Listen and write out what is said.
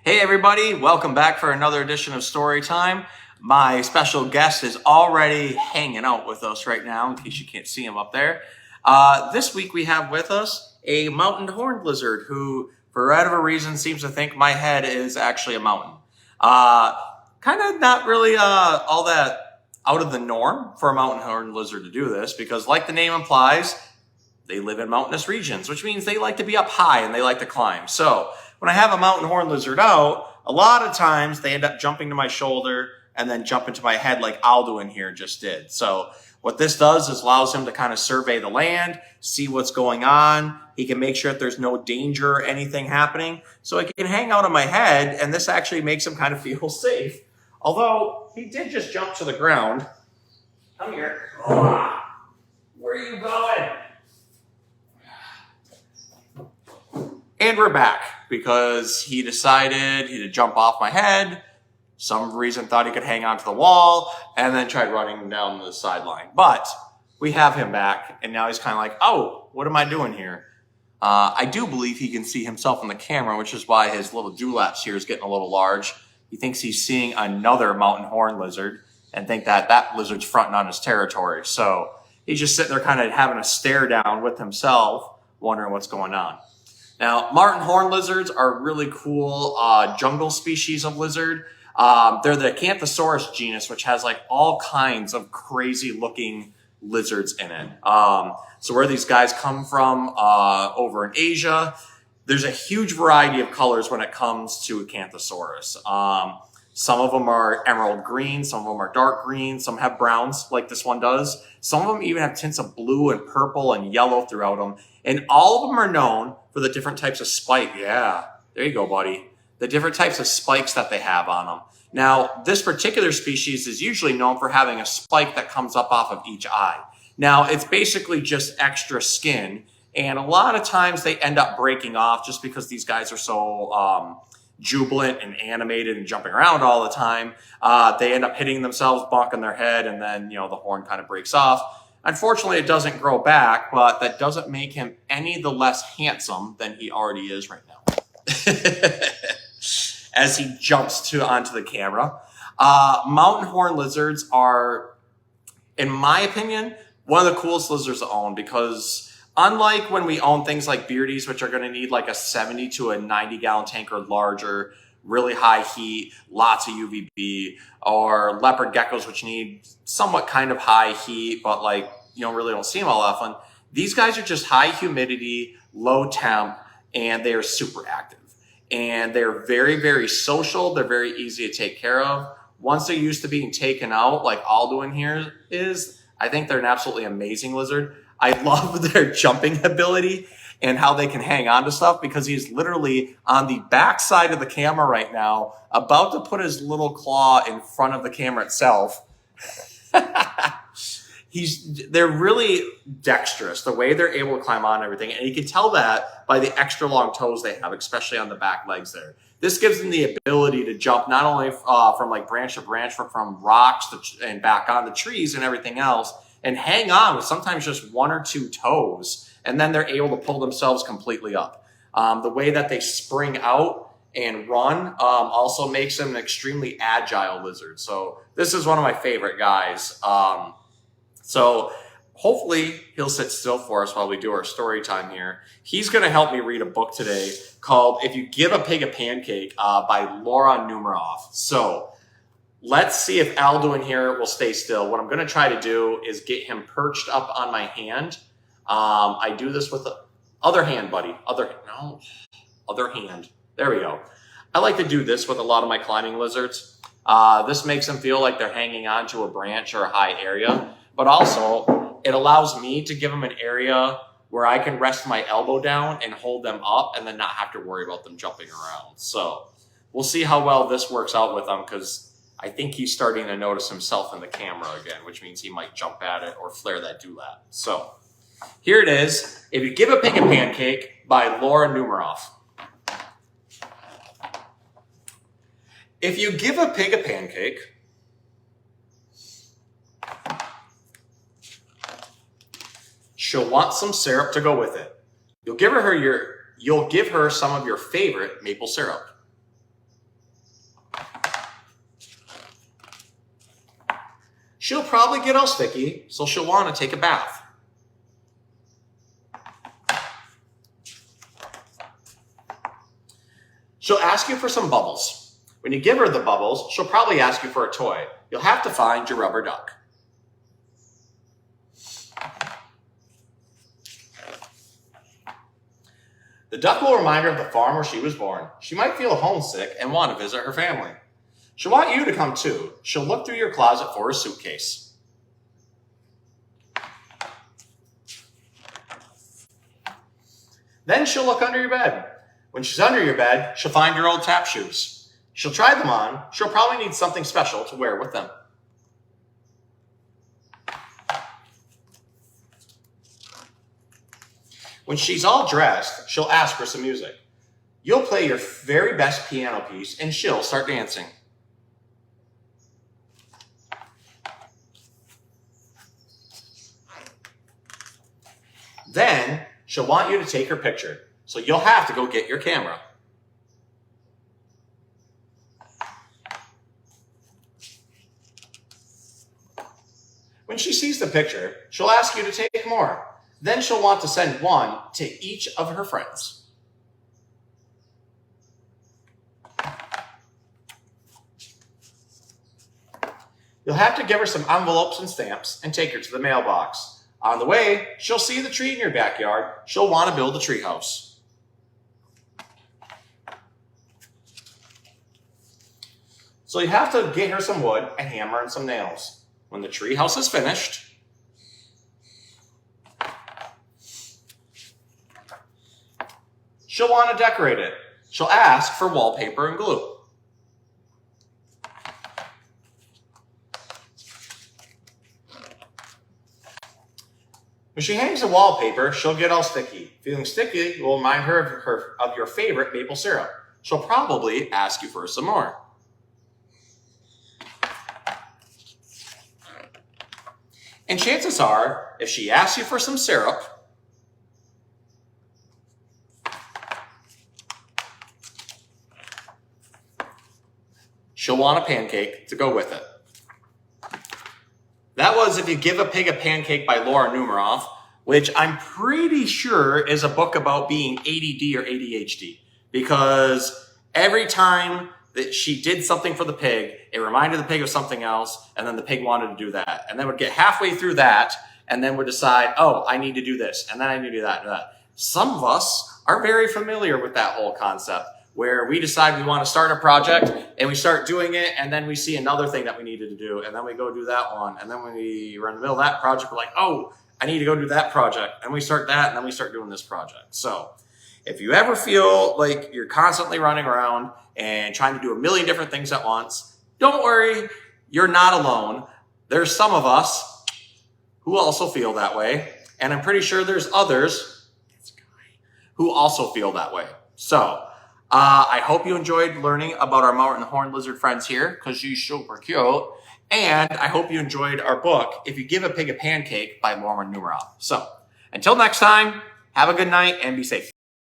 Hey everybody, welcome back for another edition of Storytime. My special guest is already hanging out with us right now, in case you can't see him up there. This week we have with us a mountain horned lizard who, for whatever reason, seems to think my head is actually a mountain. Kind of not really all that out of the norm for a mountain horned lizard to do this, because like the name implies, they live in mountainous regions, which means they like to be up high and they like to climb. So when I have a mountain horned lizard out, a lot of times they end up jumping to my shoulder and then jump into my head like Aldo in here just did. So what this does is allows him to kind of survey the land, see what's going on. He can make sure that there's no danger or anything happening. So he can hang out on my head, and this actually makes him kind of feel safe. Although he did just jump to the ground. Come here. Where are you going? And we're back because he decided he'd jump off my head. Some reason thought he could hang onto the wall and then tried running down the sideline. But we have him back, and now he's kind of like, oh, what am I doing here? I do believe he can see himself in the camera, which is why his little dewlaps here is getting a little large. He thinks he's seeing another mountain horn lizard and think that that lizard's fronting on his territory. So he's just sitting there kind of having a stare down with himself, wondering what's going on. Now, mountain horn lizards are really cool jungle species of lizard. They're the Acanthosaurus genus, which has like all kinds of crazy looking lizards in it. So where these guys come from over in Asia, there's a huge variety of colors when it comes to Acanthosaurus. Some of them are emerald green, some of them are dark green, some have browns like this one does. Some of them even have tints of blue and purple and yellow throughout them. And all of them are known for the different types of spike. Yeah, there you go, buddy. The different types of spikes that they have on them. Now, this particular species is usually known for having a spike that comes up off of each eye. Now, it's basically just extra skin. And a lot of times they end up breaking off just because these guys are so jubilant and animated and jumping around all the time. They end up hitting themselves, bonking their head, and then, the horn kind of breaks off. Unfortunately, it doesn't grow back, but that doesn't make him any the less handsome than he already is right now. As he jumps onto the camera. Mountain horn lizards are, in my opinion, one of the coolest lizards to own, because unlike when we own things like beardies, which are going to need like a 70 to a 90 gallon tank or larger, really high heat, lots of UVB, or leopard geckos, which need somewhat kind of high heat, but really don't see them all often. These guys are just high humidity, low temp, and they are super active. And they're very, very social. They're very easy to take care of. Once they're used to being taken out, like Aldo in here is, I think they're an absolutely amazing lizard. I love their jumping ability and how they can hang on to stuff, because he's literally on the back side of the camera right now, about to put his little claw in front of the camera itself. They're really dexterous, the way they're able to climb on everything. And you can tell that by the extra long toes they have, especially on the back legs there. This gives them the ability to jump not only from like branch to branch, but from rocks and back on the trees and everything else, and hang on with sometimes just one or two toes. And then they're able to pull themselves completely up. The way that they spring out and run also makes them an extremely agile lizard. So this is one of my favorite guys. So hopefully he'll sit still for us while we do our story time here. He's going to help me read a book today called If You Give a Pig a Pancake by Laura Numeroff. So let's see if Aldo in here will stay still. What I'm going to try to do is get him perched up on my hand. I do this with the other hand, buddy. Other hand. There we go. I like to do this with a lot of my climbing lizards. This makes them feel like they're hanging onto a branch or a high area. But also, it allows me to give them an area where I can rest my elbow down and hold them up and then not have to worry about them jumping around. So we'll see how well this works out with him, because I think he's starting to notice himself in the camera again, which means he might jump at it or flare that dewlap. So here it is. If You Give a Pig a Pancake by Laura Numeroff. If you give a pig a pancake, she'll want some syrup to go with it. You'll give her some of your favorite maple syrup. she'll probably get all sticky, so she'll want to take a bath. She'll ask you for some bubbles. When you give her the bubbles, she'll probably ask you for a toy. You'll have to find your rubber duck. The duck will remind her of the farm where she was born. She might feel homesick and want to visit her family. She'll want you to come too. She'll look through your closet for a suitcase. Then she'll look under your bed. When she's under your bed, she'll find your old tap shoes. She'll try them on. She'll probably need something special to wear with them. When she's all dressed, she'll ask for some music. You'll play your very best piano piece and she'll start dancing. Then she'll want you to take her picture, so you'll have to go get your camera. When she sees the picture, she'll ask you to take more. Then she'll want to send one to each of her friends. You'll have to give her some envelopes and stamps and take her to the mailbox. On the way, she'll see the tree in your backyard. She'll want to build a tree house. So you have to get her some wood, a hammer, and some nails. When the tree house is finished, she'll want to decorate it. She'll ask for wallpaper and glue. When she hangs the wallpaper, she'll get all sticky. Feeling sticky will remind her of your favorite maple syrup. She'll probably ask you for some more. And chances are, if she asks you for some syrup, she'll want a pancake to go with it. That was If You Give a Pig a Pancake by Laura Numeroff, which I'm pretty sure is a book about being ADD or ADHD, because every time that she did something for the pig, it reminded the pig of something else, and then the pig wanted to do that. And then would get halfway through that, and then would decide, oh, I need to do this, and then I need to do that and that. Some of us are very familiar with that whole concept, where we decide we want to start a project, and we start doing it, and then we see another thing that we needed to do, and then we go do that one, and then when we're in the middle of that project, we're like, oh, I need to go do that project, and we start that, and then we start doing this project. So if you ever feel like you're constantly running around and trying to do a million different things at once, don't worry, you're not alone. There's some of us who also feel that way, and I'm pretty sure there's others who also feel that way. So I hope you enjoyed learning about our mountain horned lizard friends here, because she's super cute. And I hope you enjoyed our book, If You Give a Pig a Pancake by Laura Numeroff. So until next time, have a good night and be safe.